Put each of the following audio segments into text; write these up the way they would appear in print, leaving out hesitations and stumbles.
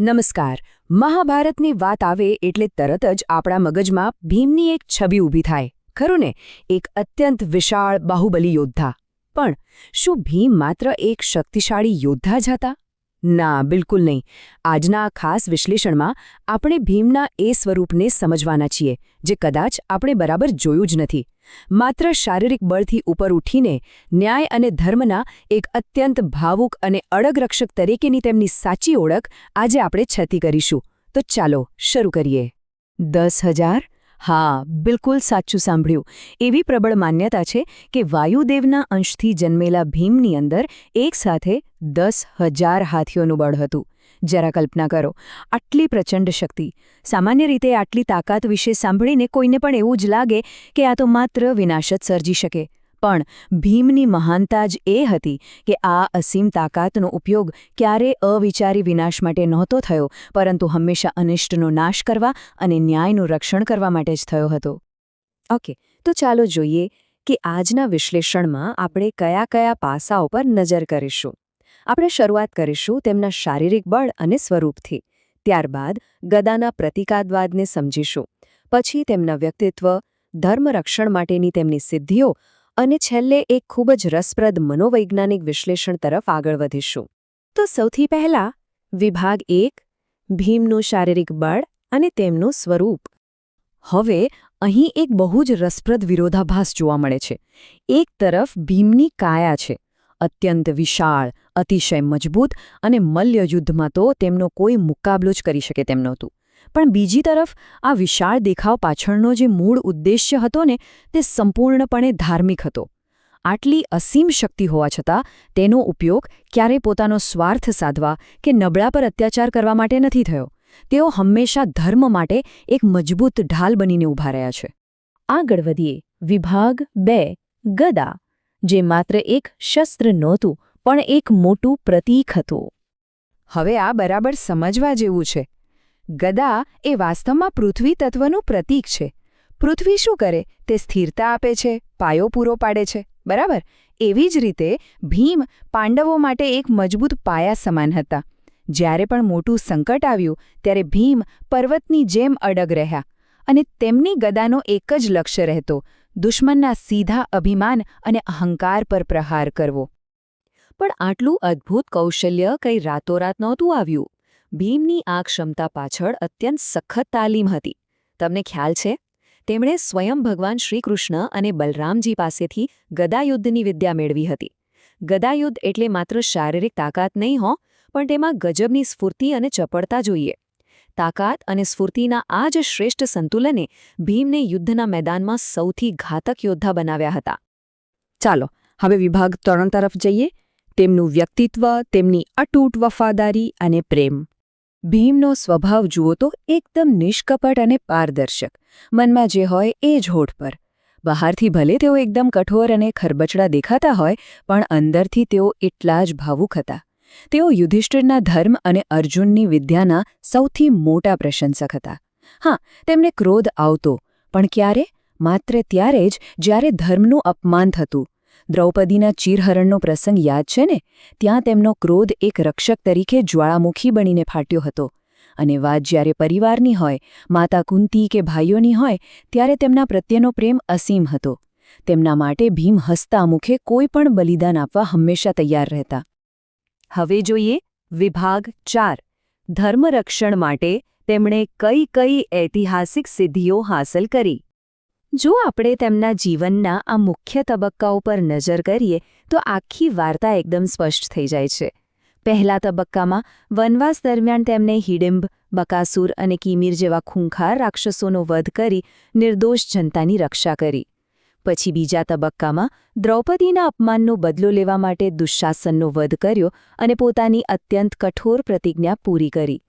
નમસ્કાર. મહાભારતની વાત આવે એટલે તરત જ આપણા મગજમાં ભીમની એક છબી ઊભી થાય, ખરું ને? એક અત્યંત વિશાળ બાહુબલી યોદ્ધા. પણ શું ભીમ માત્ર એક શક્તિશાળી યોદ્ધા જ હતા? ના, બિલકુલ નહીં. આજના આ ખાસ વિશ્લેષણમાં આપણે ભીમના એ સ્વરૂપને સમજવાના છીએ જે કદાચ આપણે બરાબર જોયું જ નથી. માત્ર શારીરિક બળથી ઉપર ઉઠીને ન્યાય અને ધર્મના એક અત્યંત ભાવુક અને અડગ રક્ષક તરીકેની તેમની સાચી ઓળખ આજે આપણે છતી કરીશું. તો ચાલો શરૂ કરીએ. 10,000? હા, બિલકુલ સાચું સાંભળ્યું. એવી પ્રબળ માન્યતા છે કે વાયુદેવના અંશથી જન્મેલા ભીમની અંદર એકસાથે 10,000 હાથીઓનું બળ હતું. જરા કલ્પના કરો, આટલી પ્રચંડ શક્તિ. સામાન્ય રીતે આટલી તાકાત વિશે સાંભળીને કોઈને પણ એવું જ લાગે કે આ તો માત્ર વિનાશ જ સર્જી શકે. પણ ભીમની મહાનતા જ એ હતી કે આ અસીમ તાકાતનો ઉપયોગ ક્યારે અવિચારી વિનાશ માટે નહોતો થયો, પરંતુ હંમેશા અનિષ્ટનો નાશ કરવા અને ન્યાયનું રક્ષણ કરવા માટે જ થયો હતો. ઓકે, તો ચાલો જોઈએ કે આજના વિશ્લેષણમાં આપણે કયા કયા પાસાઓ પર નજર કરીશું. આપણે શરૂઆત કરીશું તેમના શારીરિક બળ અને સ્વરૂપથી. ત્યારબાદ ગદાના પ્રતિકાદવાદને સમજીશું. પછી તેમના વ્યક્તિત્વ, ધર્મરક્ષણ માટેની તેમની સિદ્ધિઓ અને છેલ્લે એક ખૂબ જ રસપ્રદ મનોવૈજ્ઞાનિક વિશ્લેષણ તરફ આગળ વધીશું. તો સૌથી પહેલા વિભાગ 1, ભીમનું શારીરિક બળ અને તેમનું સ્વરૂપ. હવે અહીં એક બહુ જ રસપ્રદ વિરોધાભાસ જોવા મળે છે. એક તરફ ભીમની કાયા છે, અત્યંત વિશાળ, અતિશય મજબૂત અને મલ્લયુદ્ધમાં તો તેમનો કોઈ મુકાબલો જ કરી શકે તેમ નહોતું. પણ બીજી તરફ આ વિશાળ દેખાવ પાછળનો જે મૂળ ઉદ્દેશ્ય હતો ને, તે સંપૂર્ણપણે ધાર્મિક હતો. આટલી અસીમ શક્તિ હોવા છતાં તેનો ઉપયોગ ક્યારેય પોતાનો સ્વાર્થ સાધવા કે નબળા પર અત્યાચાર કરવા માટે નથી થયો. તેઓ હંમેશા ધર્મ માટે એક મજબૂત ઢાલ બનીને ઊભા રહ્યા છે. આગળ વધીએ. વિભાગ 2, ગદા, જે માત્ર એક શસ્ત્ર નહોતું પણ એક મોટું પ્રતીક હતું. હવે આ બરાબર સમજવા જેવું છે. ગદા એ વાસ્તવમાં પૃથ્વી તત્વનું પ્રતીક છે. પૃથ્વી શું કરે? તે સ્થિરતા આપે છે, પાયો પૂરો પાડે છે, બરાબર? એવી જ રીતે ભીમ પાંડવો માટે એક મજબૂત પાયા સમાન હતા. જ્યારે પણ મોટું સંકટ આવ્યું ત્યારે ભીમ પર્વતની જેમ અડગ રહ્યા, અને તેમની ગદાનો એક જ લક્ષ્ય રહેતો: દુશ્મનના સીધા અભિમાન અને અહંકાર પર પ્રહાર કરવો. પણ આટલું અદ્ભુત કૌશલ્ય કંઈ રાતોરાત નહોતું આવ્યું. ભીમની આ ક્ષમતા પાછળ અત્યંત સખત તાલીમ હતી. તમને ખ્યાલ છે? તેમણે સ્વયં ભગવાન શ્રીકૃષ્ણ અને બલરામજી પાસેથી ગદાયુદ્ધની વિદ્યા મેળવી હતી. ગદાયુદ્ધ એટલે માત્ર શારીરિક તાકાત નહીં હો, પણ તેમાં ગજબની સ્ફૂર્તિ અને ચપળતા જોઈએ. તાકાત અને સ્ફૂર્તિના આ જ શ્રેષ્ઠ સંતુલને ભીમને યુદ્ધના મેદાનમાં સૌથી ઘાતક યોદ્ધા બનાવ્યા હતા. ચાલો હવે વિભાગ 3 તરફ જઈએ. તેમનું વ્યક્તિત્વ, તેમની અતૂટ વફાદારી અને પ્રેમ. ભીમનો સ્વભાવ જુઓ તો એકદમ નિષ્કપટ અને પારદર્શક. મનમાં જે હોય એ જ હોઠ પર. બહારથી ભલે તેઓ એકદમ કઠોર અને ખરબચડા દેખાતા હોય, પણ અંદરથી તેઓ એટલા જ ભાવુક હતા. તેઓ યુધિષ્ઠિરના ધર્મ અને અર્જુનની વિદ્યાના સૌથી મોટા પ્રશંસક હતા. હા, તેમને ક્રોધ આવતો, પણ ક્યારે? માત્ર ત્યારે જ જ્યારે ધર્મનું અપમાન થતું. દ્રૌપદીના ચીરહરણનો પ્રસંગ યાદ છે ને? ત્યાં તેમનો ક્રોધ એક રક્ષક તરીકે જ્વાળામુખી બનીને ફાટ્યો હતો. અને વાત જ્યારે પરિવારની હોય, માતા કુંતી કે ભાઈઓની હોય, ત્યારે તેમના પ્રત્યેનો પ્રેમ અસીમ હતો. તેમના માટે ભીમ હસતા મુખે કોઈ પણ બલિદાન આપવા હંમેશા તૈયાર રહેતા. હવે જોઈએ વિભાગ 4, ધર્મરક્ષણ માટે તેમણે કઈ કઈ ઐતિહાસિક સિદ્ધિઓ હાંસલ કરી. જો આપણે તેમના જીવનના આ મુખ્ય તબક્કાઓ પર નજર કરીએ તો આખી વાર્તા એકદમ સ્પષ્ટ થઈ જાય છે. પહેલા તબક્કામાં વનવાસ દરમિયાન તેમણે હિડિંબ, બકાસુર અને કિમીર જેવા ખૂંખાર રાક્ષસોનો વધ કરી નિર્દોષ જનતાની રક્ષા કરી. પછી બીજા તબક્કામાં દ્રૌપદીના અપમાનનો બદલો લેવા માટે દુશાસનનો વધ કર્યો અને પોતાની અત્યંત કઠોર પ્રતિજ્ઞા પૂરી કરી.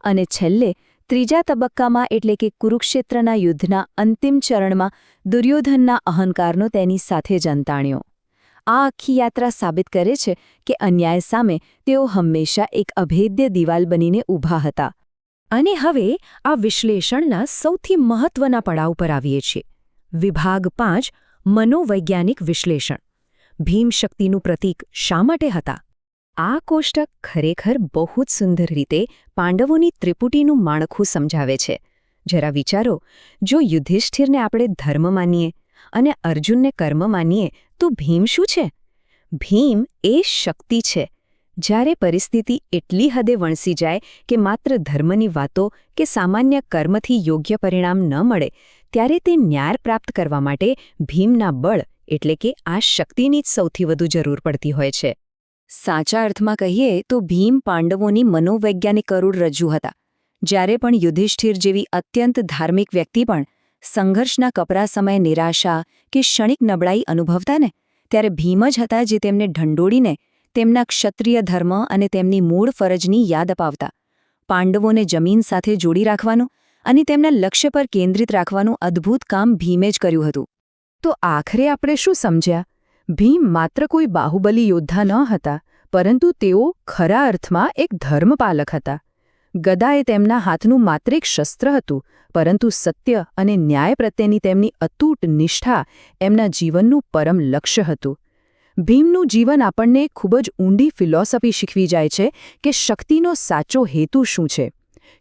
અને છેલ્લે ત્રીજા તબક્કામાં એટલે કે કુરુક્ષેત્રના યુદ્ધના અંતિમ ચરણમાં દુર્યોધનના અહંકારનો તેની સાથે જ અંત આણ્યો. આ આખી યાત્રા સાબિત કરે છે કે અન્યાય સામે તેઓ હંમેશા એક અભેદ્ય દિવાલ બનીને ઊભા હતા. અને હવે આ વિશ્લેષણના સૌથી મહત્વના પડાવ પર આવીએ છીએ. વિભાગ 5, મનોવૈજ્ઞાનિક વિશ્લેષણ. ભીમ શક્તિનું પ્રતીક શા માટે હતા? આ કોષ્ટક ખરેખર બહુ જ સુંદર રીતે પાંડવોની ત્રિપુટીનું માળખું સમજાવે છે. જરા વિચારો, જો યુધિષ્ઠિરને આપણે ધર્મ માનીએ અને અર્જુનને કર્મ માનીએ તો ભીમ શું છે? ભીમ એ શક્તિ છે. જ્યારે પરિસ્થિતિ એટલી હદે વણસી જાય કે માત્ર ધર્મની વાતો કે સામાન્ય કર્મથી યોગ્ય પરિણામ ન મળે, ત્યારે તે ન્યાય પ્રાપ્ત કરવા માટે ભીમના બળ એટલે કે આ શક્તિની જ સૌથી વધુ જરૂર પડતી હોય છે. સાચા અર્થમાં કહીએ તો ભીમ પાંડવોની મનોવૈજ્ઞાનિક કરોડરજ્જુ હતા. જ્યારે પણ યુધિષ્ઠિર જેવી અત્યંત ધાર્મિક વ્યક્તિ પણ સંઘર્ષના કપરા સમયે નિરાશા કે ક્ષણિક નબળાઈ અનુભવતા ને, ત્યારે ભીમ જ હતા જે તેમને ઢંઢોળીને તેમના ક્ષત્રિય ધર્મ અને તેમની મૂળ ફરજની યાદ અપાવતા. પાંડવોને જમીન સાથે જોડી રાખવાનું અને તેમના લક્ષ્ય પર કેન્દ્રિત રાખવાનું અદ્ભુત કામ ભીમે જ કર્યું હતું. તો આખરે આપણે શું સમજ્યા? ભીમ માત્ર કોઈ બાહુબલી યોદ્ધા ન હતા, પરંતુ તેઓ ખરા અર્થમાં એક ધર્મપાલક હતા. ગદા એ તેમના હાથનું માત્ર એક શસ્ત્ર હતું, પરંતુ સત્ય અને ન્યાય પ્રત્યેની તેમની અતૂટ નિષ્ઠા એમના જીવનનું પરમ લક્ષ્ય હતું. ભીમનું જીવન આપણને ખૂબ જ ઊંડી ફિલોસોફી શીખવી જાય છે કે શક્તિનો સાચો હેતુ શું છે.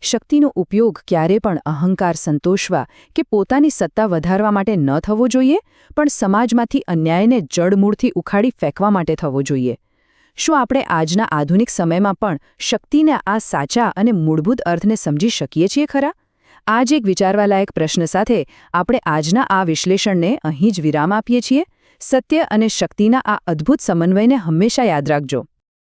શક્તિનો ઉપયોગ ક્યારે પણ અહંકાર સંતોષવા કે પોતાની સત્તા વધારવા માટે ન થવો જોઈએ, પણ સમાજમાંથી અન્યાયને જડમૂળથી ઉખાડી ફેંકવા માટે થવો જોઈએ. શું આપણે આજના આધુનિક સમયમાં પણ શક્તિના આ સાચા અને મૂળભૂત અર્થને સમજી શકીએ છીએ ખરા? આ જ એક વિચારવાલાયક પ્રશ્ન સાથે આપણે આજના આ વિશ્લેષણને અહીં જ વિરામ આપીએ છીએ. સત્ય અને શક્તિના આ અદ્ભુત સમન્વયને હંમેશા યાદ રાખજો.